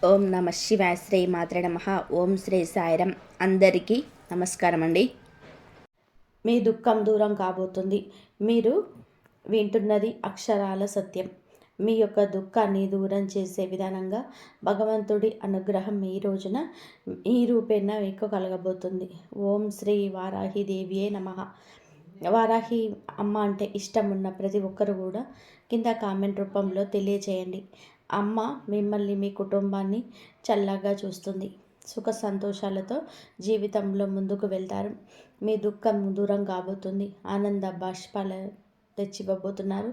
ఓం నమ శివాయ. శ్రీ మాత్రే నమః. ఓం శ్రీ సాయిరం. అందరికీ నమస్కారం అండి. మీ దుఃఖం దూరం కాబోతుంది. మీరు వింటున్నది అక్షరాల సత్యం. మీ యొక్క దుఃఖాన్ని దూరం చేసే విధానంగా భగవంతుడి అనుగ్రహం ఈ రోజున ఈ రూపేణ మీకు కలగబోతుంది. ఓం శ్రీ వారాహి దేవియే నమః. వారాహి అమ్మ అంటే ఇష్టం ఉన్న ప్రతి ఒక్కరు కూడా కింద కామెంట్ రూపంలో తెలియచేయండి. అమ్మ మిమ్మల్ని మీ కుటుంబాన్ని చల్లగా చూస్తుంది. సుఖ సంతోషాలతో జీవితంలో ముందుకు వెళ్తారు. మీ దుఃఖం దూరం కాబోతుంది. ఆనంద బాష్పాల తెచ్చివ్వబోతున్నారు.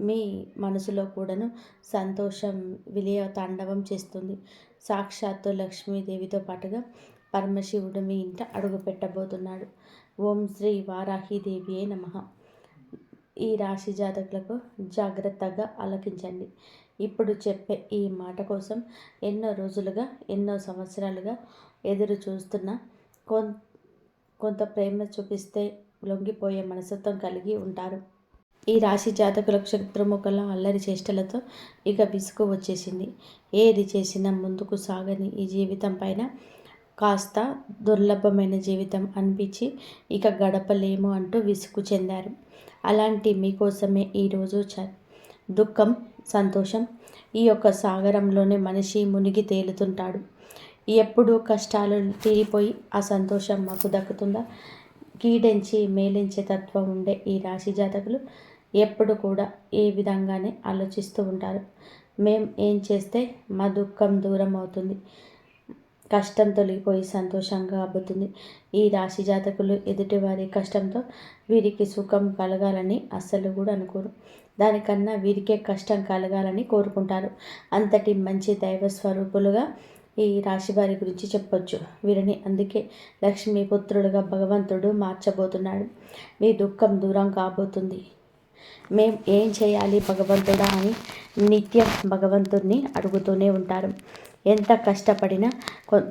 మీ మనసులో కూడాను సంతోషం విలయ తాండవం చేస్తుంది. సాక్షాత్తు లక్ష్మీదేవితో పాటుగా పరమశివుడు మీ ఇంట అడుగు పెట్టబోతున్నాడు. ఓం శ్రీ వారాహిదేవియే నమః. ఈ రాశి జాతకులకు జాగ్రత్తగా ఆలకించండి. ఇప్పుడు చెప్పే ఈ మాట కోసం ఎన్నో రోజులుగా ఎన్నో సంవత్సరాలుగా ఎదురు చూస్తున్న కొంత ప్రేమ చూపిస్తే లొంగిపోయే మనస్తత్వం కలిగి ఉంటారు. ఈ రాశి జాతకులకు శత్రుముఖల అల్లరి చేష్టలతో ఇక విసుగు వచ్చేసింది. ఏది చేసినా ముందుకు సాగని ఈ జీవితం పైన కాస్త దుర్లభమైన జీవితం అనిపించి ఇక గడపలేము అంటూ విసుగు చెందారు. అలాంటి మీకోసమే ఈరోజు దుఃఖం సంతోషం ఈ యొక్క సాగరంలోనే మనిషి మునిగి తేలుతుంటాడు. ఎప్పుడూ కష్టాలు తీరిపోయి ఆ సంతోషం మాకు దక్కుతుందా? కీడించి మేలించే తత్వం ఉండే ఈ రాశి జాతకులు ఎప్పుడు కూడా ఏ విధంగానే ఆలోచిస్తూ ఉంటారు. మేం ఏం చేస్తే మా దుఃఖం దూరం అవుతుంది, కష్టం తొలగిపోయి సంతోషంగా అబ్బుతుంది. ఈ రాశి జాతకులు ఎదుటివారి కష్టంతో వీరికి సుఖం కలగాలని అస్సలు కూడా అనుకోరు. దానికన్నా వీరికే కష్టం కలగాలని కోరుకుంటారు. అంతటి మంచి దైవ స్వరూపులుగా ఈ రాశి వారి గురించి చెప్పొచ్చు. వీరిని అందుకే లక్ష్మీపుత్రులుగా భగవంతుడు మార్చబోతున్నాడు. మీ దుఃఖం దూరం కాబోతుంది. మేం ఏం చేయాలి భగవంతుడా అని నిత్యం భగవంతుడిని అడుగుతూనే ఉంటారు. ఎంత కష్టపడినా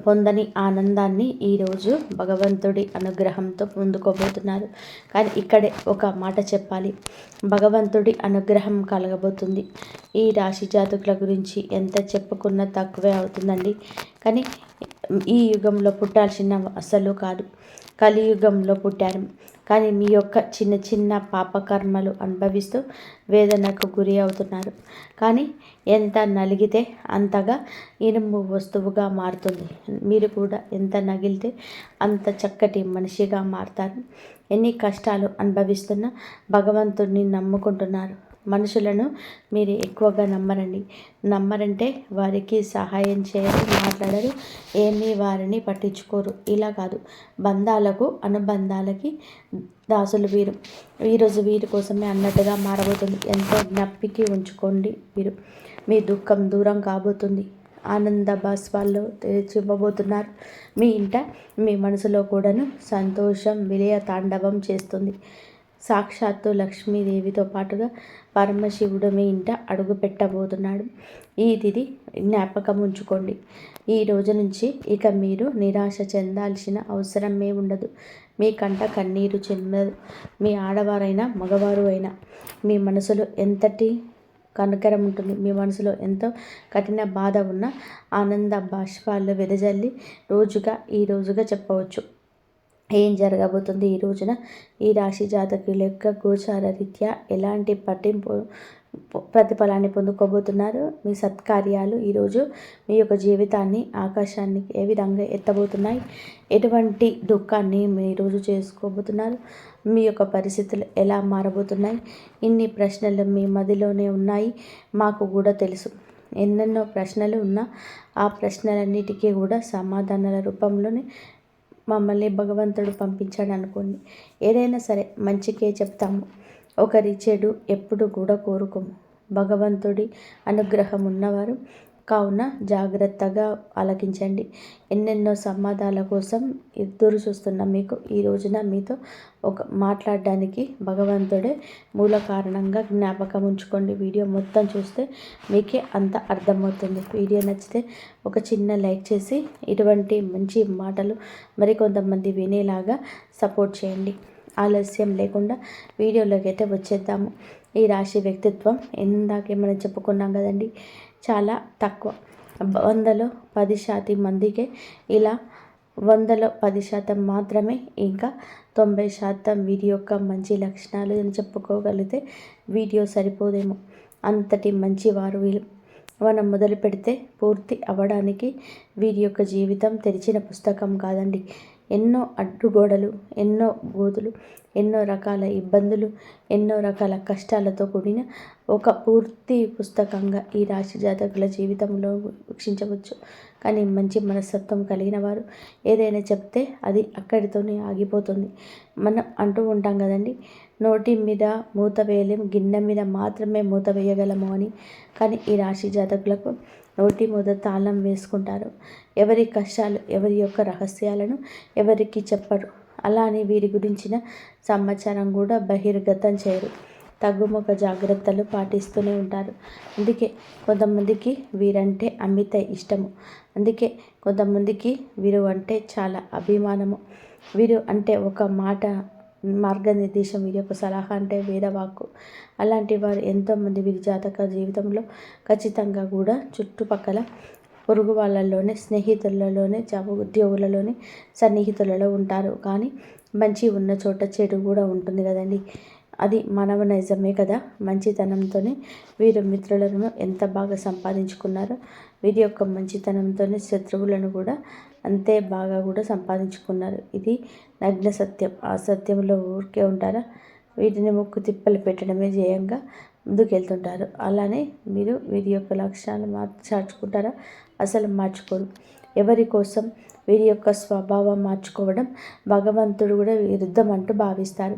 పొందని ఆనందాన్ని ఈరోజు భగవంతుడి అనుగ్రహంతో పొందుకోబోతున్నారు. కానీ ఇక్కడే ఒక మాట చెప్పాలి. భగవంతుడి అనుగ్రహం కలగబోతుంది. ఈ రాశి జాతకుల గురించి ఎంత చెప్పుకున్నా తక్కువే అవుతుందండి. కానీ ఈ యుగంలో పుట్టాల్సిన అసలు కాదు, కలియుగంలో పుట్టారు. కానీ మీ యొక్క చిన్న చిన్న పాపకర్మలు అనుభవిస్తూ వేదనకు గురి అవుతున్నారు. కానీ ఎంత నలిగితే అంతగా ఇనుము వస్తువుగా మారుతుంది. మీరు కూడా ఎంత నగిలితే అంత చక్కటి మనిషిగా మారుతారు. ఎన్ని కష్టాలు అనుభవిస్తున్నా భగవంతుడిని నమ్ముకుంటున్నారు. మనుషులను మీరు ఎక్కువగా నమ్మరంటే వారికి సహాయం చేయరు, మాట్లాడరు, ఏమీ వారిని పట్టించుకోరు. ఇలా కాదు, బంధాలకు అనుబంధాలకి దాసులు వీరు. ఈరోజు వీరి కోసమే అన్నట్టుగా మారబోతుంది. ఎంతో జ్ఞప్తికి ఉంచుకోండి. మీ దుఃఖం దూరం కాబోతుంది. ఆనంద బాష్పాల్లో తెచ్చివ్వబోతున్నారు. మీ ఇంట మీ మనసులో కూడాను సంతోషం విలయ తాండవం చేస్తుంది. సాక్షాత్తు లక్ష్మీదేవితో పాటుగా పరమశివుడు మీ ఇంట అడుగు పెట్టబోతున్నాడు. ఈ తిథి జ్ఞాపకం ఉంచుకోండి. ఈ రోజు నుంచి ఇక మీరు నిరాశ చెందాల్సిన అవసరం ఉండదు. మీ కంట కన్నీరు చెందదు. మీ ఆడవారైనా మగవారు అయినా మీ మనసులో ఎంతటి కనికరం ఉంటుంది. మీ మనసులో ఎంతో కఠిన బాధ ఉన్న ఆనంద బాష్పాలు వెదజల్లి ఈ రోజుగా చెప్పవచ్చు. ఏం జరగబోతుంది ఈ రోజున ఈ రాశి జాతకుల యొక్క గోచార రీత్యా ఎలాంటి ప్రతిఫలాన్ని పొందుకోబోతున్నారు? మీ సత్కార్యాలు ఈరోజు మీ యొక్క జీవితాన్ని ఆకాశానికి ఏ విధంగా ఎత్తబోతున్నాయి? ఎటువంటి దుఃఖాన్ని మీ రోజు చేసుకోబోతున్నారు? మీ యొక్క పరిస్థితులు ఎలా మారబోతున్నాయి? ఇన్ని ప్రశ్నలు మీ మదిలోనే ఉన్నాయి. మాకు కూడా తెలుసు. ఎన్నెన్నో ప్రశ్నలు ఉన్నా ఆ ప్రశ్నలన్నిటికీ కూడా సమాధానాల రూపంలోనే మమ్మల్ని భగవంతుడు పంపించాడు అనుకోండి. ఏదైనా సరే మంచికే చెప్తాము. ఒకరి చెడు ఎప్పుడు కూడా కోరుకోము. భగవంతుడి అనుగ్రహం ఉన్నవారు కావున జాగ్రత్తగా ఆలకించండి. ఎన్నెన్నో సంవాదాల కోసం ఎదురు చూస్తున్న మీకు ఈ రోజున మీతో మాట్లాడడానికి భగవంతుడే మూల కారణంగా జ్ఞాపకం ఉంచుకోండి. వీడియో మొత్తం చూస్తే మీకే అంత అర్థమవుతుంది. వీడియో నచ్చితే ఒక చిన్న లైక్ చేసి ఇటువంటి మంచి మాటలు మరికొంతమంది వినేలాగా సపోర్ట్ చేయండి. ఆలస్యం లేకుండా వీడియోలోకి అయితే వచ్చేద్దాము. ఈ రాశి వ్యక్తిత్వం ఇందాకే మనం చెప్పుకున్నాం కదండి, చాలా తక్కువ. 100లో 10% మందికే ఇలా 100లో 10% మాత్రమే ఇంకా 90% వీరి యొక్క మంచి లక్షణాలు అని చెప్పుకోగలిగితే వీడియో సరిపోదేమో. అంతటి మంచివారు వీళ్ళు. మనం మొదలు పెడితే పూర్తి అవ్వడానికి వీరి యొక్క జీవితం తెరిచిన పుస్తకం కాదండి. ఎన్నో అడ్డుగోడలు, ఎన్నో గోతులు, ఎన్నో రకాల ఇబ్బందులు, ఎన్నో రకాల కష్టాలతో కూడిన ఒక పూర్తి పుస్తకంగా ఈ రాశి జాతకుల జీవితంలో వీక్షించవచ్చు. కానీ మంచి మనస్తత్వం కలిగిన వారు ఏదైనా చెప్తే అది అక్కడితోనే ఆగిపోతుంది. మనం అంటూ ఉంటాం కదండి, నోటి మీద మూత వేయలేం, గిన్నె మీద మాత్రమే మూత వేయగలము అని. కానీ ఈ రాశి జాతకులకు నోటి మీద తాళం వేసుకుంటారు. ఎవరి కష్టాలు, ఎవరి యొక్క రహస్యాలను ఎవరికి చెప్పరు. అలా అని వీరి గురించిన సమాచారం కూడా బహిర్గతం చేయరు. తగ్గుముఖ జాగ్రత్తలు పాటిస్తూనే ఉంటారు. అందుకే కొంతమందికి వీరంటే అమిత ఇష్టము. అందుకే కొంతమందికి వీరు అంటే చాలా అభిమానము. వీరు అంటే ఒక మాట మార్గనిర్దేశం, వీరి యొక్క సలహా అంటే వేదవాక్కు. అలాంటి వారు ఎంతోమంది వీరి జాతక జీవితంలో ఖచ్చితంగా కూడా చుట్టుపక్కల పొరుగు వాళ్ళలోనే, స్నేహితులలోనే, ఉద్యోగులలోనే, సన్నిహితులలో ఉంటారు. కానీ మంచి ఉన్న చోట చెడు కూడా ఉంటుంది కదండి. అది మానవ నైజమే కదా. మంచితనంతోనే వీరు మిత్రులను ఎంత బాగా సంపాదించుకున్నారో వీరి యొక్క మంచితనంతోనే శత్రువులను కూడా అంతే బాగా కూడా సంపాదించుకున్నారు. ఇది నగ్న సత్యం. ఆ సత్యంలో ఊరికే ఉంటారా? వీటిని ముక్కు తిప్పలు పెట్టడమే జయంగా ముందుకెళ్తుంటారు. అలానే మీరు వీరి యొక్క లక్ష్యాలు మార్చుకుంటారా? అసలు మార్చుకోరు. ఎవరి కోసం వీరి యొక్క స్వభావం మార్చుకోవడం భగవంతుడు కూడా విరుద్ధం అంటూ భావిస్తారు.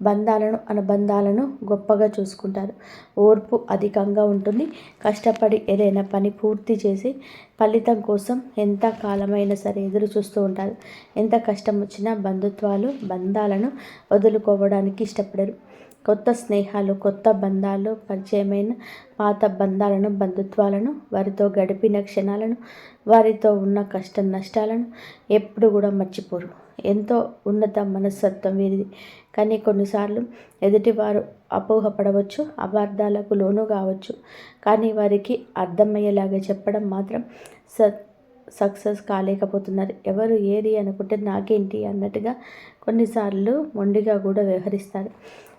బంధాలను, అనుబంధాలను గొప్పగా చూసుకుంటారు. ఓర్పు అధికంగా ఉంటుంది. కష్టపడి ఏదైనా పని పూర్తి చేసి ఫలితం కోసం ఎంత కాలమైనా సరే ఎదురు చూస్తూ ఉంటారు. ఎంత కష్టం వచ్చినా బంధాలను వదులుకోవడానికి ఇష్టపడరు. కొత్త స్నేహాలు, కొత్త బంధాలు, పరిచయమైన పాత బంధాలను, బంధుత్వాలను, వారితో గడిపిన క్షణాలను, వారితో ఉన్న కష్ట నష్టాలను ఎప్పుడు కూడా మర్చిపోరు. ఎంతో ఉన్నత మనస్తత్వం వీరిది. కానీ కొన్నిసార్లు ఎదుటివారు అపోహపడవచ్చు, అపార్థాలకు లోను కావచ్చు. కానీ వారికి అర్థమయ్యేలాగా చెప్పడం మాత్రం సక్సెస్ కాలేకపోతున్నారు. ఎవరు ఏది అనుకుంటే నాకేంటి అన్నట్టుగా కొన్నిసార్లు మొండిగా కూడా వ్యవహరిస్తారు.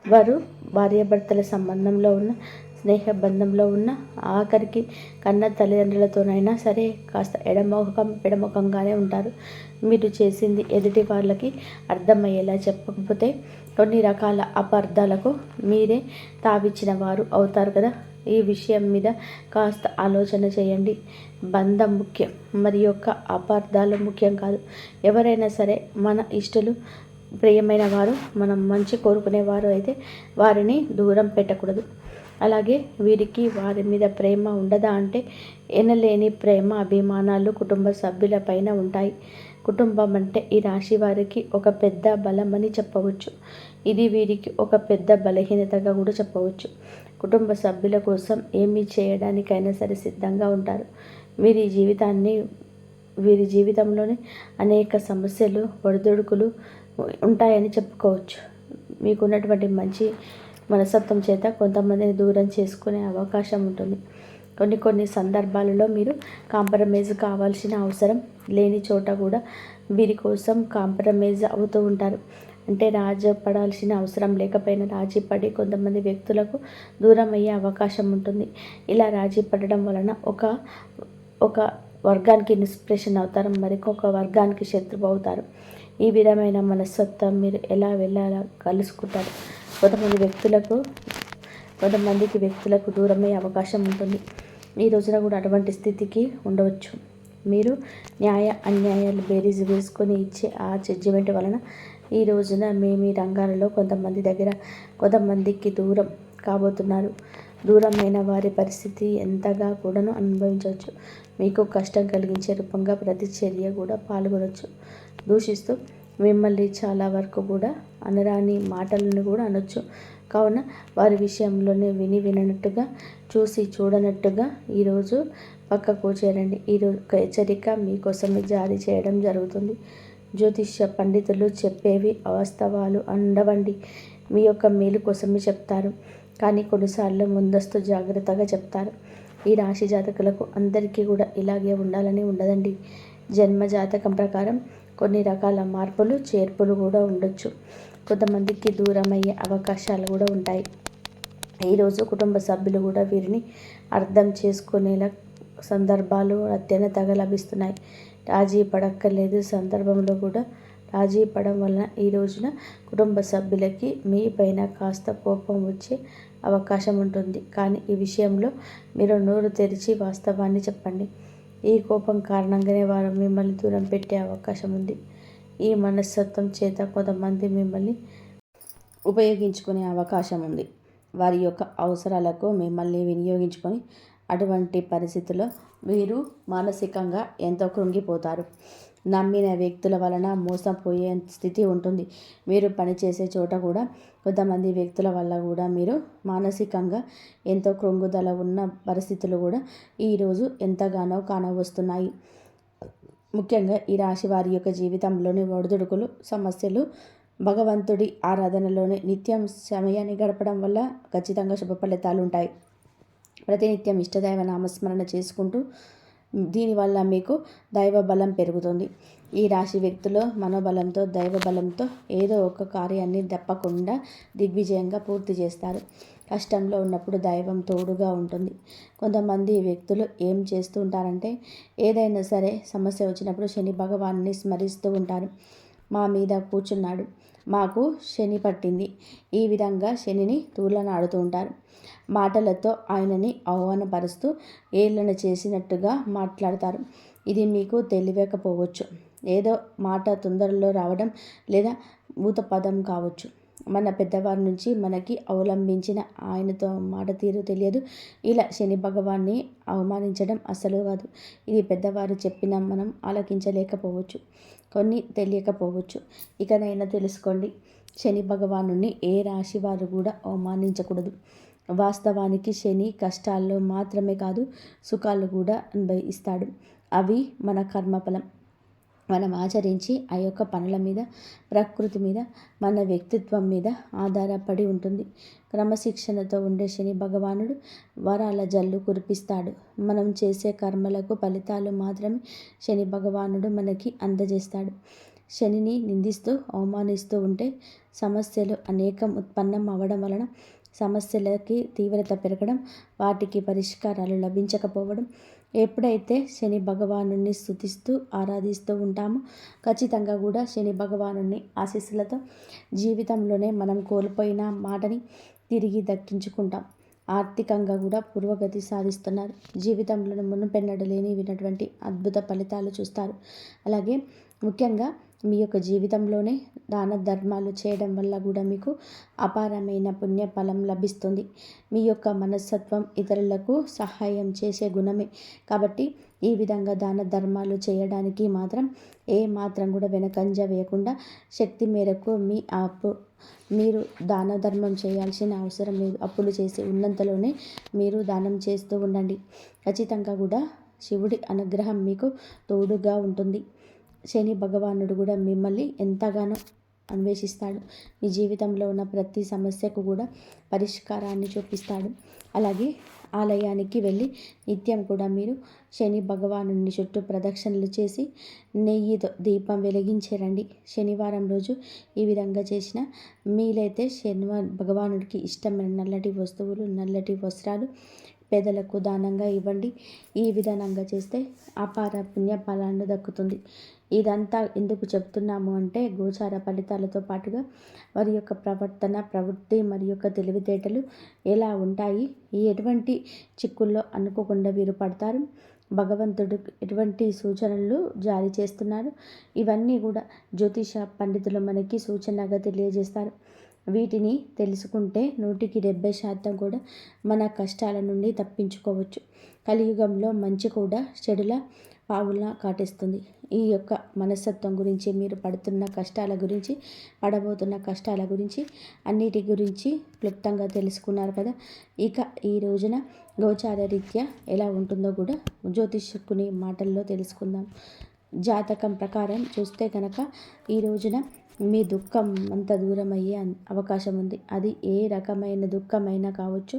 వారు భార్యాభర్తల సంబంధంలో ఉన్న, స్నేహ బంధంలో ఉన్న, ఆఖరికి కన్న తల్లిదండ్రులతోనైనా సరే కాస్త ఎడముఖంగానే ఉంటారు. మీరు చేసింది ఎదుటి వాళ్ళకి అర్థమయ్యేలా చెప్పకపోతే కొన్ని రకాల అపార్థాలకు మీరే తావిచ్చిన వారు అవుతారు కదా. ఈ విషయం మీద కాస్త ఆలోచన చేయండి. బంధం ముఖ్యం, మరి యొక్క అపార్థాలు ముఖ్యం కాదు. ఎవరైనా సరే మన ఇష్టలు, ప్రియమైన వారు, మనం మంచి కోరుకునేవారు అయితే వారిని దూరం పెట్టకూడదు. అలాగే వీరికి వారి మీద ప్రేమ ఉండదా అంటే ఎనలేని ప్రేమ, అభిమానాలు కుటుంబ సభ్యుల పైన ఉంటాయి. కుటుంబం అంటే ఈ రాశి వారికి ఒక పెద్ద బలం అని చెప్పవచ్చు. ఇది వీరికి ఒక పెద్ద బలహీనతగా కూడా చెప్పవచ్చు. కుటుంబ సభ్యుల కోసం ఏమి చేయడానికైనా సరే సిద్ధంగా ఉంటారు. వీరి జీవితంలోనే అనేక సమస్యలు, ఒడిదుడుకులు ఉంటాయని చెప్పుకోవచ్చు. మీకున్నటువంటి మంచి మనస్తత్వం చేత కొంతమందిని దూరం చేసుకునే అవకాశం ఉంటుంది. కొన్ని సందర్భాలలో మీరు కాంప్రమైజ్ కావాల్సిన అవసరం లేని చోట కూడా వీరి కోసం కాంప్రమైజ్ అవుతూ ఉంటారు. అంటే రాజీ పడాల్సిన అవసరం లేకపోయినా రాజీ పడి కొంతమంది వ్యక్తులకు దూరం అయ్యే అవకాశం ఉంటుంది. ఇలా రాజీ పడడం వలన ఒక వర్గానికి ఇన్స్పిరేషన్ అవుతారు, మరికొక వర్గానికి శత్రువు అవుతారు. ఈ విధమైన మనస్తత్వం మీరు ఎలా వెళ్ళాలా కలుసుకుంటారు. కొంతమందికి వ్యక్తులకు దూరమయ్యే అవకాశం ఉంటుంది. ఈ రోజున కూడా అటువంటి స్థితికి ఉండవచ్చు. మీరు న్యాయ అన్యాయాలు బేరీజు వేసుకొని ఇచ్చే ఆ జడ్జిమెంట్ వలన ఈ రోజున మీ రంగాలలో కొంతమందికి దూరం కాబోతున్నారు. దూరమైన వారి పరిస్థితి ఎంతగా కూడాను అనుభవించవచ్చు. మీకు కష్టం కలిగించే రూపంగా ప్రతిచర్య కూడా పాల్గొనవచ్చు. దూషిస్తూ మిమ్మల్ని చాలా వరకు కూడా అనరాని మాటలను కూడా అనొచ్చు. కావున వారి విషయంలోనే వినట్టుగా, చూసి చూడనట్టుగా ఈరోజు పక్కకు చేరండి. ఈరోజు ఒక హెచ్చరిక మీకోసమే జారీ చేయడం జరుగుతుంది. జ్యోతిష్య పండితులు చెప్పేవి అవాస్తవాలు ఉండవండి. మీ యొక్క మేలు కోసమే చెప్తారు. కానీ కొన్నిసార్లు ముందస్తు జాగ్రత్తగా చెప్తారు. ఈ రాశి జాతకులకు అందరికీ కూడా ఇలాగే ఉండాలని ఉండదండి. జన్మ జాతకం ప్రకారం కొన్ని రకాల మార్పులు చేర్పులు కూడా ఉండొచ్చు. కొంతమందికి దూరం అయ్యే అవకాశాలు కూడా ఉంటాయి. ఈరోజు కుటుంబ సభ్యులు కూడా వీరిని అర్థం చేసుకునేలా సందర్భాలు అత్యధికంగా లభిస్తున్నాయి. రాజీ పడక్కర్లేదు. సందర్భంలో కూడా రాజీ పడడం వలన ఈ రోజున కుటుంబ సభ్యులకి మీ పైన కాస్త కోపం వచ్చే అవకాశం ఉంటుంది. కానీ ఈ విషయంలో మీరు నోరు తెరిచి వాస్తవాన్ని చెప్పండి. ఈ కోపం కారణంగానే వారు మిమ్మల్ని దూరం పెట్టే అవకాశం ఉంది. ఈ మనస్తత్వం చేత కొంతమంది మిమ్మల్ని ఉపయోగించుకునే అవకాశం ఉంది. వారి యొక్క అవసరాలకు మిమ్మల్ని వినియోగించుకొని అటువంటి పరిస్థితుల్లో వీరు మానసికంగా ఎంతో కృంగిపోతారు. నమ్మిన వ్యక్తుల వలన మోసపోయే స్థితి ఉంటుంది. మీరు పనిచేసే చోట కూడా కొంతమంది వ్యక్తుల వల్ల కూడా మీరు మానసికంగా ఎంతో కృంగుదల ఉన్న పరిస్థితులు కూడా ఈరోజు ఎంతగానో కానవస్తున్నాయి. ముఖ్యంగా ఈ రాశి వారి యొక్క జీవితంలోని ఒడిదుడుకులు, సమస్యలు భగవంతుడి ఆరాధనలోనే నిత్యం సమయాన్ని గడపడం వల్ల ఖచ్చితంగా శుభ ఫలితాలు ఉంటాయి. ప్రతినిత్యం ఇష్టదైవ నామస్మరణ చేసుకుంటూ దీనివల్ల మీకు దైవ బలం పెరుగుతుంది. ఈ రాశి వ్యక్తులు మనోబలంతో, దైవ బలంతో ఏదో ఒక కార్యాన్ని తప్పకుండా దిగ్విజయంగా పూర్తి చేస్తారు. కష్టంలో ఉన్నప్పుడు దైవం తోడుగా ఉంటుంది. కొంతమంది వ్యక్తులు ఏం చేస్తూ ఉంటారంటే ఏదైనా సరే సమస్య వచ్చినప్పుడు శని భగవాన్ని స్మరిస్తూ ఉంటారు. మా మీద కూర్చున్నాడు, మాకు శని పట్టింది, ఈ విధంగా శనిని తూలనాడుతూ ఉంటారు. మాటలతో ఆయనని అవమానపరుస్తూ ఏళ్ళన చేసినట్టుగా మాట్లాడతారు. ఇది మీకు తెలియకపోవచ్చు. ఏదో మాట తొందరలో రావడం లేదా ఊత పదం కావచ్చు. మన పెద్దవారి నుంచి మనకి అవలంబించిన ఆయనతో మాట తీరు తెలియదు. ఇలా శని భగవాన్ని అవమానించడం అస్సలు కాదు. ఇది పెద్దవారు చెప్పినా మనం ఆలకించలేకపోవచ్చు, కొన్ని తెలియకపోవచ్చు. ఇకనైనా తెలుసుకోండి, శని భగవానుని ఏ రాశి వారు కూడా అవమానించకూడదు. వాస్తవానికి శని కష్టాల్లో మాత్రమే కాదు, సుఖాలు కూడా అనుభవిస్తాడు. అవి మన కర్మఫలం. మనం ఆచరించి ఆ యొక్క పనుల మీద, ప్రకృతి మీద, మన వ్యక్తిత్వం మీద ఆధారపడి ఉంటుంది. క్రమశిక్షణతో ఉండే శని భగవానుడు వరాల జల్లు కురిపిస్తాడు. మనం చేసే కర్మలకు ఫలితాలు మాత్రమే శని భగవానుడు మనకి అందజేస్తాడు. శనిని నిందిస్తూ అవమానిస్తూ ఉంటే సమస్యలు అనేకం ఉత్పన్నం అవ్వడం వలన సమస్యలకి తీవ్రత పెరగడం, వాటికి పరిష్కారాలు లభించకపోవడం. ఎప్పుడైతే శని భగవానుని స్తుతిస్తూ ఆరాధిస్తూ ఉంటామో ఖచ్చితంగా కూడా శని భగవానుని ఆశీస్సులతో జీవితంలోనే మనం కోల్పోయిన మాటని తిరిగి దక్కించుకుంటాం. ఆర్థికంగా కూడా పురోగతి సాధిస్తున్నారు. జీవితంలో మునుపెన్నడూ వినటువంటి అద్భుత ఫలితాలు చూస్తారు. అలాగే ముఖ్యంగా మీ యొక్క జీవితంలోనే దాన ధర్మాలు చేయడం వల్ల కూడా మీకు అపారమైన పుణ్యఫలం లభిస్తుంది. మీ యొక్క మనస్తత్వం ఇతరులకు సహాయం చేసే గుణమే కాబట్టి ఈ విధంగా దాన ధర్మాలు చేయడానికి మాత్రం ఏ మాత్రం కూడా వెనకంజ వేయకుండా శక్తి మేరకు మీరు దాన ధర్మం చేయాల్సిన అవసరం లేదు. అప్పులు చేసి ఉన్నంతలోనే మీరు దానం చేస్తూ ఉండండి. ఖచ్చితంగా కూడా శివుడి అనుగ్రహం మీకు తోడుగా ఉంటుంది. శని భగవానుడు కూడా మిమ్మల్ని ఎంతగానో అన్వేషిస్తాడు. మీ జీవితంలో ఉన్న ప్రతి సమస్యకు కూడా పరిష్కారాన్ని చూపిస్తాడు. అలాగే ఆలయానికి వెళ్ళి నిత్యం కూడా మీరు శని భగవానుని చుట్టూ ప్రదక్షిణలు చేసి నెయ్యితో దీపం వెలిగించేరండి. శనివారం రోజు ఈ విధంగా చేసిన మీలైతే భగవానుడికి ఇష్టమైన నల్లటి వస్తువులు, నల్లటి వస్త్రాలు పేదలకు దానంగా ఇవ్వండి. ఈ విధానంగా చేస్తే అపార పుణ్యఫలాన్ని దక్కుతుంది. ఇదంతా ఎందుకు చెప్తున్నాము అంటే గోచార ఫలితాలతో పాటుగా వారి యొక్క ప్రవర్తన, ప్రవృత్తి మరి యొక్క తెలివితేటలు ఎలా ఉంటాయి, ఎటువంటి చిక్కుల్లో అనుకోకుండా వీరు పడతారు, భగవంతుడు ఎటువంటి సూచనలు జారీ చేస్తున్నారు, ఇవన్నీ కూడా జ్యోతిష పండితులు మనకి సూచనగా తెలియజేస్తారు. వీటిని తెలుసుకుంటే 100% కూడా మన కష్టాల నుండి తప్పించుకోవచ్చు. కలియుగంలో మంచి కూడా చెడుల పావులా కాటేస్తుంది. ఈ యొక్క మనస్తత్వం గురించి, మీరు పడుతున్న కష్టాల గురించి, పడబోతున్న కష్టాల గురించి, అన్నిటి గురించి క్లుప్తంగా తెలుసుకున్నారు కదా. ఇక ఈ రోజున గోచార రీత్యా ఎలా ఉంటుందో కూడా జ్యోతిష్కుని మాటల్లో తెలుసుకుందాం. జాతకం ప్రకారం చూస్తే కనుక ఈ రోజున మీ దుఃఖం అంత దూరం అయ్యే అవకాశం ఉంది. అది ఏ రకమైన దుఃఖమైనా కావచ్చు.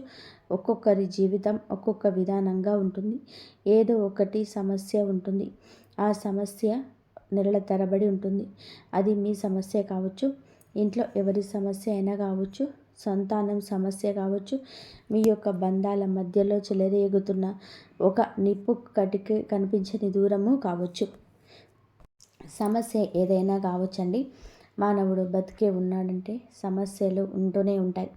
ఒక్కొక్కరి జీవితం ఒక్కొక్క విధానంగా ఉంటుంది. ఏదో ఒకటి సమస్య ఉంటుంది. ఆ సమస్య నెలల తరబడి ఉంటుంది. అది మీ సమస్య కావచ్చు, ఇంట్లో ఎవరి సమస్య అయినా కావచ్చు, సంతానం సమస్య కావచ్చు, మీ యొక్క బంధాల మధ్యలో చెలరేగుతున్న ఒక నిప్పు కటికి కనిపించని దూరము కావచ్చు. సమస్య ఏదైనా కావచ్చండి. మానవుడు బతికే ఉన్నాడంటే సమస్యలు ఉంటూనే ఉంటాయి.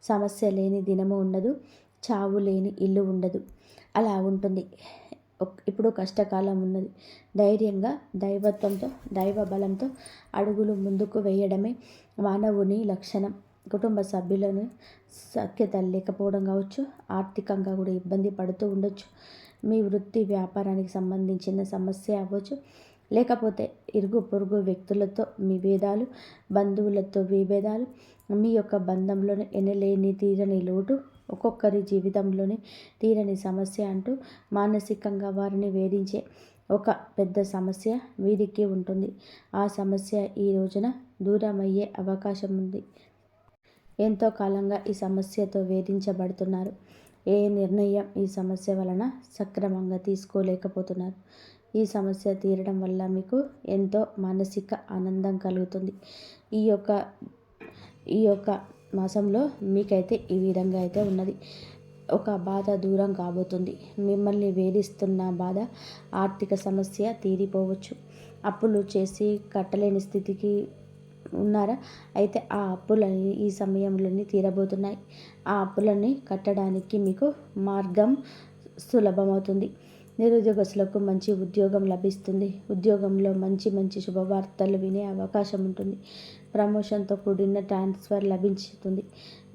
సమస్య లేని దినము ఉండదు, చావు లేని ఇల్లు ఉండదు. అలా ఉంటుంది. ఇప్పుడు కష్టకాలం ఉన్నది. ధైర్యంగా దైవత్వంతో దైవ బలంతో అడుగులు ముందుకు వేయడమే మానవుని లక్షణం. కుటుంబ సభ్యులను సఖ్యత లేకపోవడం కావచ్చు, ఆర్థికంగా కూడా ఇబ్బంది పడుతూ ఉండొచ్చు. మీ వృత్తి వ్యాపారానికి సంబంధించిన సమస్య అవ్వచ్చు, లేకపోతే ఇరుగు పొరుగు వ్యక్తులతో విభేదాలు, బంధువులతో విభేదాలు, మీ యొక్క బంధంలోనే ఎనలేని తీరని లోటు, ఒక్కొక్కరి జీవితంలోనే తీరని సమస్య అంటూ మానసికంగా వారిని వేధించే ఒక పెద్ద సమస్య వీరికి ఉంటుంది. ఆ సమస్య ఈ రోజున దూరం అయ్యే అవకాశం ఉంది. ఎంతో కాలంగా ఈ సమస్యతో వేధించబడుతున్నారు. ఏ నిర్ణయం ఈ సమస్య వలన సక్రమంగా తీసుకోలేకపోతున్నారు. ఈ సమస్య తీరడం వల్ల మీకు ఎంతో మానసిక ఆనందం కలుగుతుంది. ఈ యొక్క మాసంలో మీకైతే ఈ విధంగా అయితే ఉన్నది. ఒక బాధ దూరం కాబోతుంది. మిమ్మల్ని వేధిస్తున్న బాధ, ఆర్థిక సమస్య తీరిపోవచ్చు. అప్పులు చేసి కట్టలేని స్థితికి ఉన్నారా? అయితే ఆ అప్పులని ఈ సమయంలోనే తీరబోతున్నాయి. ఆ అప్పులని కట్టడానికి మీకు మార్గం సులభమవుతుంది. నిరుద్యోగస్తులకు మంచి ఉద్యోగం లభిస్తుంది. ఉద్యోగంలో మంచి మంచి శుభవార్తలు వినే అవకాశం ఉంటుంది. ప్రమోషన్తో కూడిన ట్రాన్స్ఫర్ లభించుతుంది.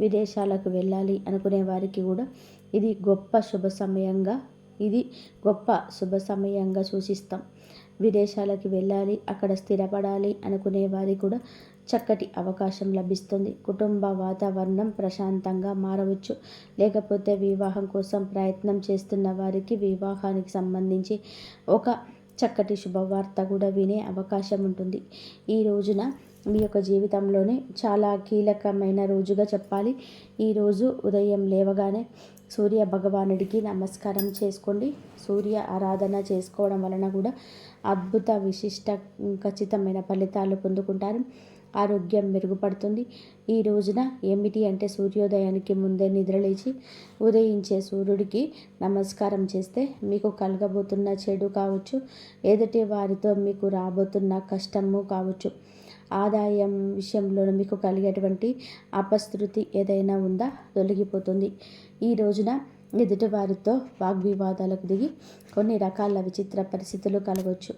విదేశాలకు వెళ్ళాలి అనుకునే వారికి కూడా ఇది గొప్ప శుభ సమయంగా సూచిస్తాం. విదేశాలకు వెళ్ళాలి, అక్కడ స్థిరపడాలి అనుకునే వారికి కూడా చక్కటి అవకాశం లభిస్తుంది. కుటుంబ వాతావరణం ప్రశాంతంగా మారవచ్చు. లేకపోతే వివాహం కోసం ప్రయత్నం చేస్తున్న వారికి వివాహానికి సంబంధించి ఒక చక్కటి శుభవార్త కూడా వినే అవకాశం ఉంటుంది. ఈ రోజున మీ యొక్క జీవితంలోనే చాలా కీలకమైన రోజుగా చెప్పాలి. ఈరోజు ఉదయం లేవగానే సూర్య భగవానుడికి నమస్కారం చేసుకోండి. సూర్య ఆరాధన చేసుకోవడం వలన కూడా అద్భుత విశిష్ట ఖచ్చితమైన ఫలితాలు పొందుకుంటారు. ఆరోగ్యం మెరుగుపడుతుంది. ఈ రోజున ఏమిటి అంటే సూర్యోదయానికి ముందే నిద్రలేచి ఉదయించే సూర్యుడికి నమస్కారం చేస్తే మీకు కలగబోతున్న చెడు కావచ్చు, ఎదుటి వారితో మీకు రాబోతున్న కష్టము కావచ్చు, ఆదాయం విషయంలో మీకు కలిగేటువంటి అపశృతి ఏదైనా ఉందా తొలగిపోతుంది. ఈ రోజున ఎదుటివారితో వాగ్వివాదాలకు దిగి కొన్ని రకాల విచిత్ర పరిస్థితులు కలగవచ్చు.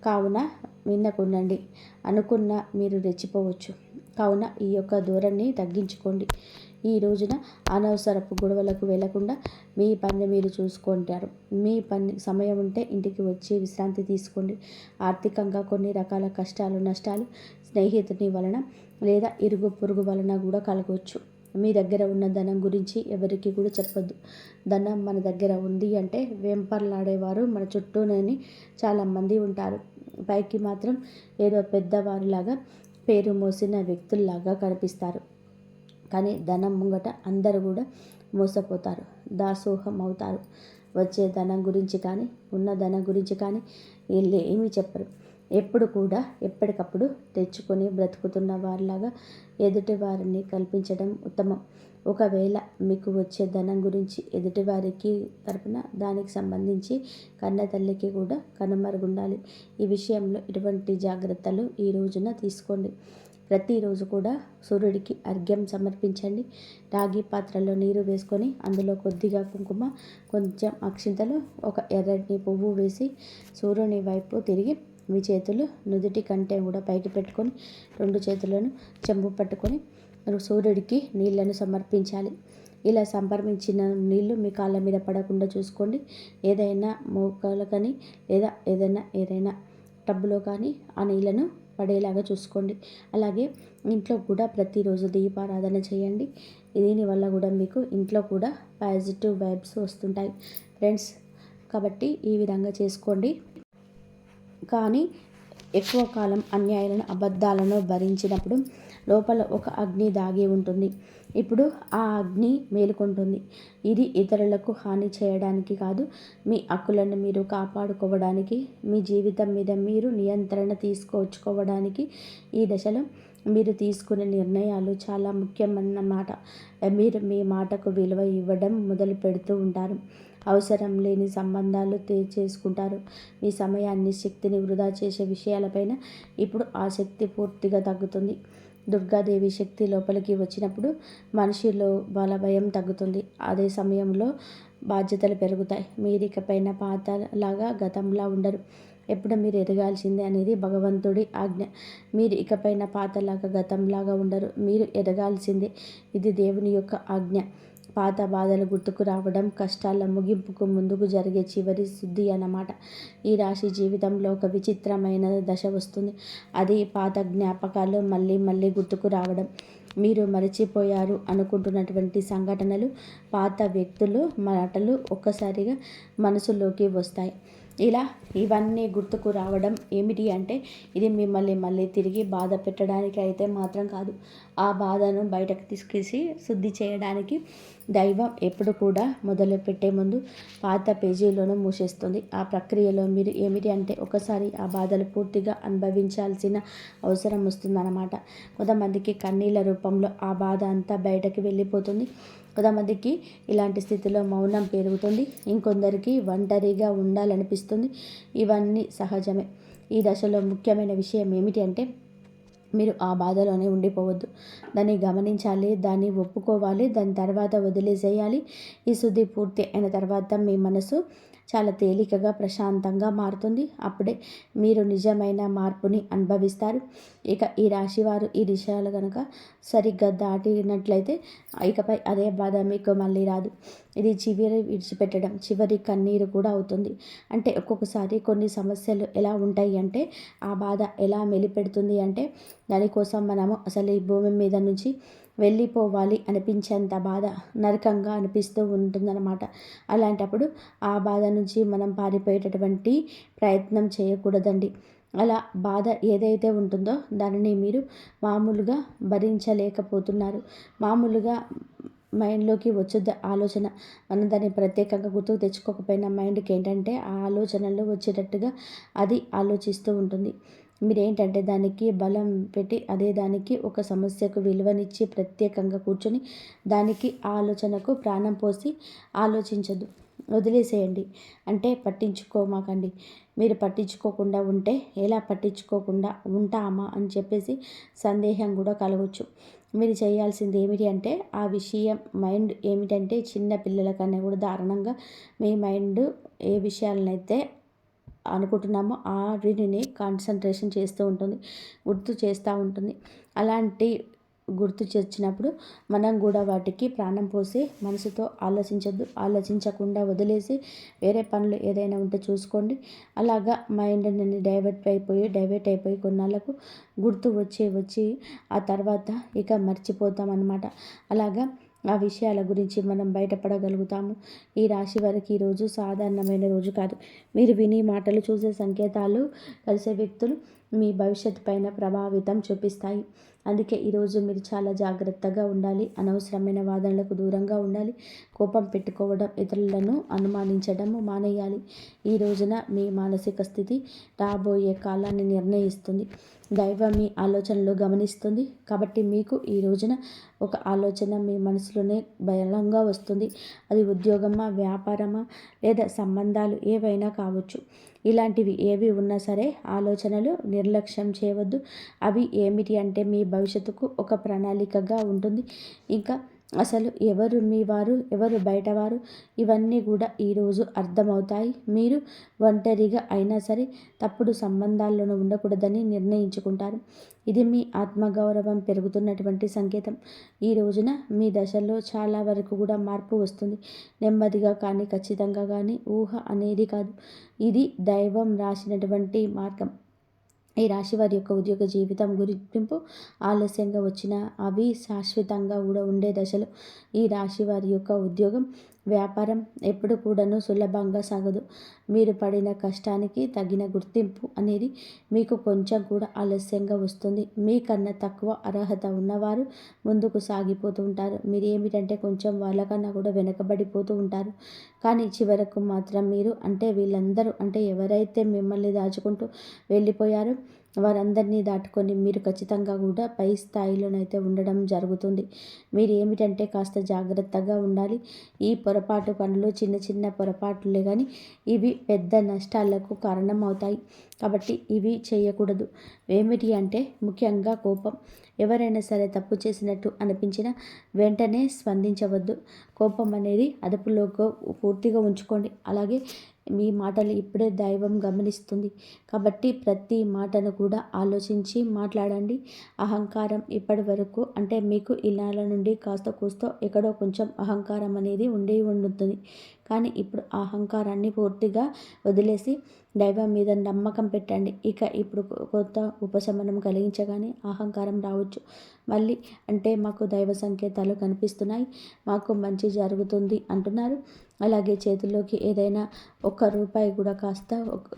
కావున వినకుండండి. అనుకున్న మీరు రెచ్చిపోవచ్చు. కావున ఈ యొక్క ధోరణిని తగ్గించుకోండి. ఈ రోజున అనవసరపు గొడవలకు వెళ్లకుండా మీ పని మీరు చూసుకుంటారు. మీ పని సమయం ఉంటే ఇంటికి వచ్చి విశ్రాంతి తీసుకోండి. ఆర్థికంగా కొన్ని రకాల కష్టాలు, నష్టాలు స్నేహితుని వలన లేదా ఇరుగు పొరుగు వలన కూడా కలగవచ్చు. మీ దగ్గర ఉన్న ధనం గురించి ఎవరికి కూడా చెప్పొద్దు. ధనం మన దగ్గర ఉంది అంటే వెంపర్లాడేవారు మన చుట్టూనే చాలామంది ఉంటారు. పైకి మాత్రం ఏదో పెద్దవారిలాగా పేరు మోసిన వ్యక్తుల్లాగా కనిపిస్తారు. కానీ ధనం ముంగట అందరూ కూడా మోసపోతారు, దాసోహం అవుతారు. వచ్చే ధనం గురించి కానీ ఉన్న ధనం గురించి కానీ వీళ్ళు ఏమీ చెప్పరు. ఎప్పుడు కూడా ఎప్పటికప్పుడు తెచ్చుకొని బ్రతుకుతున్న వారిలాగా ఎదుటి వారిని కల్పించడం ఉత్తమం. ఒకవేళ మీకు వచ్చే ధనం గురించి ఎదుటివారికి తరపున దానికి సంబంధించి కన్న తల్లికి కూడా కనుమరుగుండాలి. ఈ విషయంలో ఇటువంటి జాగ్రత్తలు ఈ రోజున తీసుకోండి. ప్రతిరోజు కూడా సూర్యుడికి అర్ఘ్యం సమర్పించండి. రాగి పాత్రలో నీరు వేసుకొని అందులో కొద్దిగా కుంకుమ, కొంచెం అక్షింతలు, ఒక ఎర్రటి పువ్వు వేసి సూర్యుని వైపు తిరిగి మీ చేతులు నుదుటి కంటే కూడా పైకి పెట్టుకొని 2 చేతులను చెంబు పట్టుకొని సూర్యుడికి నీళ్లను సమర్పించాలి. ఇలా సమర్పించిన నీళ్లు మీ కాళ్ళ మీద పడకుండా చూసుకోండి. ఏదైనా మోకాలు కానీ లేదా ఏదైనా టబ్బులో కానీ ఆ నీళ్లను పడేలాగా చూసుకోండి. అలాగే ఇంట్లో కూడా ప్రతిరోజు దీపారాధన చేయండి. దీనివల్ల కూడా మీకు ఇంట్లో కూడా పాజిటివ్ వైబ్స్ వస్తుంటాయి ఫ్రెండ్స్. కాబట్టి ఈ విధంగా చేసుకోండి. కానీ ఎక్కువ కాలం అన్యాయాలను అబద్ధాలను భరించినప్పుడు లోపల ఒక అగ్ని దాగి ఉంటుంది. ఇప్పుడు ఆ అగ్ని మేలుకుంటుంది. ఇది ఇతరులకు హాని చేయడానికి కాదు, మీ హక్కులను మీరు కాపాడుకోవడానికి, మీ జీవితం మీద మీరు నియంత్రణ తీసుకొచ్చుకోవడానికి. ఈ దశలో మీరు తీసుకునే నిర్ణయాలు చాలా ముఖ్యమన్నమాట. మీరు మీ మాటకు విలువ ఇవ్వడం మొదలు పెడుతూ ఉంటారు. అవసరం లేని సంబంధాలు చేసుకుంటారు. మీ సమయాన్ని, శక్తిని వృధా చేసే విషయాలపైన ఇప్పుడు ఆ శక్తి పూర్తిగా తగ్గుతుంది. దుర్గాదేవి శక్తి లోపలికి వచ్చినప్పుడు మనిషిలో భయం తగ్గుతుంది. అదే సమయంలో బాధ్యతలు పెరుగుతాయి. మీరు ఇకపైన పాతలాగా గతంలా ఉండరు. ఎప్పుడు మీరు ఎదగాల్సిందే అనేది భగవంతుడి ఆజ్ఞ. మీరు ఇకపైన పాతలాగా గతంలాగా ఉండరు. మీరు ఎదగాల్సిందే. ఇది దేవుని యొక్క ఆజ్ఞ. పాత బాధలు గుర్తుకు రావడం కష్టాల ముగింపుకు ముందుకు జరిగే చివరి శుద్ధి అన్నమాట. ఈ రాశి జీవితంలో ఒక విచిత్రమైన దశ వస్తుంది. అది పాత జ్ఞాపకాలు మళ్ళీ మళ్ళీ గుర్తుకు రావడం. మీరు మరచిపోయారు అనుకుంటున్నటువంటి సంఘటనలు, పాత వ్యక్తులు, మాటలు ఒక్కసారిగా మనసులోకి వస్తాయి. ఇలా ఇవన్నీ గుర్తుకు రావడం ఏమిటి అంటే, ఇది మిమ్మల్ని మళ్ళీ తిరిగి బాధ పెట్టడానికి అయితే మాత్రం కాదు. ఆ బాధను బయటకు తీసుకేసి శుద్ధి చేయడానికి దైవం ఎప్పుడు కూడా మొదలుపెట్టే ముందు పాత పేజీలను మూసేస్తుంది. ఆ ప్రక్రియలో మీరు ఏమిటి అంటే, ఒకసారి ఆ బాధలు పూర్తిగా అనుభవించాల్సిన అవసరం వస్తుందన్నమాట. కొంతమందికి కన్నీళ్ళ రూపంలో ఆ బాధ అంతా బయటకు వెళ్ళిపోతుంది. కొంతమందికి ఇలాంటి స్థితిలో మౌనం పెరుగుతుంది. ఇంకొందరికి ఒంటరిగా ఉండాలనిపిస్తుంది. ఇవన్నీ సహజమే. ఈ దశలో ముఖ్యమైన విషయం ఏమిటి అంటే, మీరు ఆ బాధలోనే ఉండిపోవద్దు. దాన్ని గమనించాలి, దాన్ని ఒప్పుకోవాలి, దాని తర్వాత వదిలేసేయాలి. ఈ శుద్ధి పూర్తి అయిన తర్వాత మీ మనసు చాలా తేలికగా, ప్రశాంతంగా మారుతుంది. అప్పుడే మీరు నిజమైన మార్పుని అనుభవిస్తారు. ఇక ఈ రాశివారు ఈ విషయాలు కనుక సరిగ్గా దాటినట్లయితే ఇకపై అదే బాధ మీకు మళ్ళీ రాదు. ఇది చివరి విడిచిపెట్టడం, చివరి కన్నీరు కూడా అవుతుంది. అంటే ఒక్కొక్కసారి కొన్ని సమస్యలు ఎలా ఉంటాయి అంటే, ఆ బాధ ఎలా మెలిపెడుతుంది అంటే, దానికోసం మనము అసలు ఈ భూమి మీద నుంచి వెళ్ళిపోవాలి అనిపించేంత బాధ, నరకంగా అనిపిస్తూ ఉంటుందన్నమాట. అలాంటప్పుడు ఆ బాధ నుంచి మనం పారిపోయేటటువంటి ప్రయత్నం చేయకూడదండి. అలా బాధ ఏదైతే ఉంటుందో దానిని మీరు మామూలుగా భరించలేకపోతున్నారు. మామూలుగా మైండ్లోకి వచ్చే ఆలోచన, మనం దాన్ని ప్రత్యేకంగా గుర్తుకు తెచ్చుకోకపోయినా మైండ్కి ఏంటంటే ఆ ఆలోచనలు వచ్చేటట్టుగా అది ఆలోచిస్తూ ఉంటుంది. మీరేంటంటే దానికి బలం పెట్టి అదే దానికి ఒక సమస్యకు విలువనిచ్చి ప్రత్యేకంగా కూర్చొని దానికి ఆలోచనకు ప్రాణం పోసి ఆలోచించద్దు, వదిలేసేయండి. అంటే పట్టించుకోమాకండి. మీరు పట్టించుకోకుండా ఉంటే ఎలా పట్టించుకోకుండా ఉంటామా అని చెప్పేసి సందేహం కూడా కలగవచ్చు. మీరు చేయాల్సింది ఏమిటి అంటే, ఆ విషయం మైండ్ ఏమిటంటే చిన్న పిల్లల కన్నా కూడా దారుణంగా మీ మైండ్ ఏ విషయాలనైతే అనుకుంటున్నామో ఆ వీటిని కాన్సన్ట్రేషన్ చేస్తూ ఉంటుంది, గుర్తు చేస్తూ ఉంటుంది. అలాంటి గుర్తు తెచ్చినప్పుడు మనం కూడా వాటికి ప్రాణం పోసి మనసుతో ఆలోచించద్దు. ఆలోచించకుండా వదిలేసి వేరే పనులు ఏదైనా ఉంటే చూసుకోండి. అలాగా మైండ్ నుండి డైవర్ట్ అయిపోయి కొన్నాళ్ళకు గుర్తు వచ్చి ఆ తర్వాత ఇక మర్చిపోతాం అన్నమాట. అలాగా ఆ విషయాల గురించి మనం బయటపడగలుగుతాము. ఈ రాశి వారికి ఈరోజు సాధారణమైన రోజు కాదు. మీరు విని మాటలు చూసే సంకేతాలు కలిసే వ్యక్తులు మీ భవిష్యత్తు పైన ప్రభావితం చూపిస్తాయి. అందుకే ఈరోజు మీరు చాలా జాగ్రత్తగా ఉండాలి. అనవసరమైన వాదనలకు దూరంగా ఉండాలి. కోపం పెట్టుకోవడం, ఇతరులను అనుమానించడం మానేయాలి. ఈ రోజున మీ మానసిక స్థితి రాబోయే కాలాన్ని నిర్ణయిస్తుంది. దైవం మీ ఆలోచనలు గమనిస్తుంది. కాబట్టి మీకు ఈ రోజున ఒక ఆలోచన మీ మనసులోనే బలంగా వస్తుంది. అది ఉద్యోగమా, వ్యాపారమా లేదా సంబంధాలు ఏవైనా కావచ్చు. ఇలాంటివి ఏవి ఉన్నా సరే ఆలోచనలు నిర్లక్ష్యం చేయవద్దు. అవి ఏమిటి అంటే మీ భవిష్యత్తుకు ఒక ప్రణాళికగా ఉంటుంది. ఇంకా అసలు ఎవరు మీ వారు, ఎవరు బయటవారు, ఇవన్నీ కూడా ఈరోజు అర్థమవుతాయి. మీరు ఒంటరిగా అయినా సరే తప్పుడు సంబంధాల్లోనూ ఉండకూడదని నిర్ణయించుకుంటారు. ఇది మీ ఆత్మగౌరవం పెరుగుతున్నటువంటి సంకేతం. ఈ రోజున మీ దశల్లో చాలా వరకు కూడా మార్పు వస్తుంది. నెమ్మదిగా కానీ ఖచ్చితంగా కానీ, ఊహ అనేది కాదు. ఇది దైవం రాసినటువంటి మార్గం. ఈ రాశి వారి యొక్క ఉద్యోగ జీవితం గుర్తింపు ఆలస్యంగా వచ్చిన అవి శాశ్వతంగా కూడా ఉండే దశలు. ఈ రాశి వారి యొక్క ఉద్యోగం వ్యాపారం ఎప్పుడు కూడాను సులభంగా సాగదు. మీరు పడిన కష్టానికి తగిన గుర్తింపు అనేది మీకు కొంచెం కూడా ఆలస్యంగా వస్తుంది. మీకన్నా తక్కువ అర్హత ఉన్నవారు ముందుకు సాగిపోతూ ఉంటారు. మీరు ఏమిటంటే కొంచెం వాళ్ళకన్నా కూడా వెనకబడిపోతూ ఉంటారు. కానీ చివరకు మాత్రం మీరు అంటే వీళ్ళందరూ అంటే ఎవరైతే మిమ్మల్ని దాచుకుంటూ వెళ్ళిపోయారో వారందరినీ దాటుకొని మీరు ఖచ్చితంగా కూడా పై స్థాయిలోనైతే ఉండడం జరుగుతుంది. మీరు ఏమిటంటే కాస్త జాగ్రత్తగా ఉండాలి. ఈ పొరపాటు పనులు చిన్న చిన్న పొరపాట్లే కానీ ఇవి పెద్ద నష్టాలకు కారణం అవుతాయి. కాబట్టి ఇవి చేయకూడదు. ఏమిటి అంటే ముఖ్యంగా కోపం. ఎవరైనా సరే తప్పు చేసినట్టు అనిపించినా వెంటనే స్పందించవద్దు. కోపం అనేది అదుపులోకి పూర్తిగా ఉంచుకోండి. అలాగే మీ మాటలు ఇప్పుడే దైవం గమనిస్తుంది. కాబట్టి ప్రతి మాటను కూడా ఆలోచించి మాట్లాడండి. అహంకారం ఇప్పటి వరకు అంటే మీకు ఇన్నాళ్ళ నుండి కాస్త కూస్తో ఎక్కడో కొంచెం అహంకారం అనేది ఉంటుంది. కానీ ఇప్పుడు ఆ అహంకారాన్ని పూర్తిగా వదిలేసి దైవం మీద నమ్మకం పెట్టండి. ఇప్పుడు కొత్త ఉపశమనం కలిగించగానే అహంకారం రావచ్చు. మళ్ళీ అంటే మాకు దైవ సంకేతాలు కనిపిస్తున్నాయి, మాకు మంచి జరుగుతుంది అంటున్నారు. అలాగే చేతుల్లోకి ఏదైనా ₹1 కూడా కాస్త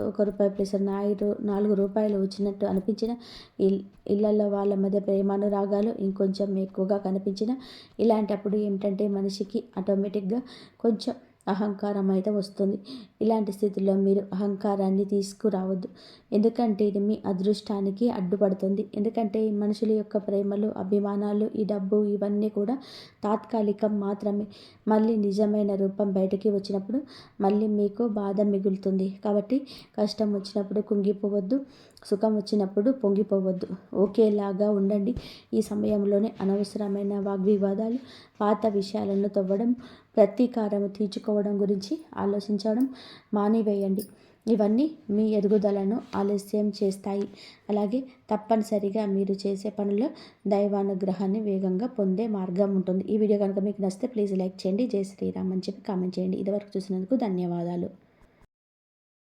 ₹1 ప్లస్ 4 రూపాయలు వచ్చినట్టు అనిపించిన ఇళ్ళల్లో వాళ్ళ మధ్య ప్రేమానురాగాలు ఇంకొంచెం ఎక్కువగా కనిపించిన ఇలాంటప్పుడు ఏమిటంటే మనిషికి ఆటోమేటిక్గా కొంచెం అహంకారం అయితే వస్తుంది. ఇలాంటి స్థితిలో మీరు అహంకారాన్ని తీసుకురావద్దు. ఎందుకంటే ఇది మీ అదృష్టానికి అడ్డుపడుతుంది. ఎందుకంటే ఈ మనుషుల యొక్క ప్రేమలు, అభిమానాలు, ఈ డబ్బు ఇవన్నీ కూడా తాత్కాలికం మాత్రమే. మళ్ళీ నిజమైన రూపం బయటికి వచ్చినప్పుడు మళ్ళీ మీకు బాధ మిగులుతుంది. కాబట్టి కష్టం వచ్చినప్పుడు కుంగిపోవద్దు, సుఖం వచ్చినప్పుడు పొంగిపోవద్దు. ఒకేలాగా ఉండండి. ఈ సమయంలోనే అనవసరమైన వాగ్వివాదాలు, పాత విషయాలను తవ్వడం, ప్రతీకారం తీర్చుకోవడం గురించి ఆలోచించడం మానివేయండి. ఇవన్నీ మీ ఎదుగుదలను ఆలస్యం చేస్తాయి. అలాగే తప్పనిసరిగా మీరు చేసే పనుల్లో దైవానుగ్రహాన్ని వేగంగా పొందే మార్గం ఉంటుంది. ఈ వీడియో కనుక మీకు నచ్చితే ప్లీజ్ లైక్ చేయండి. జై శ్రీరామ్ అని చెప్పి కామెంట్ చేయండి. ఇదివరకు చూసినందుకు ధన్యవాదాలు.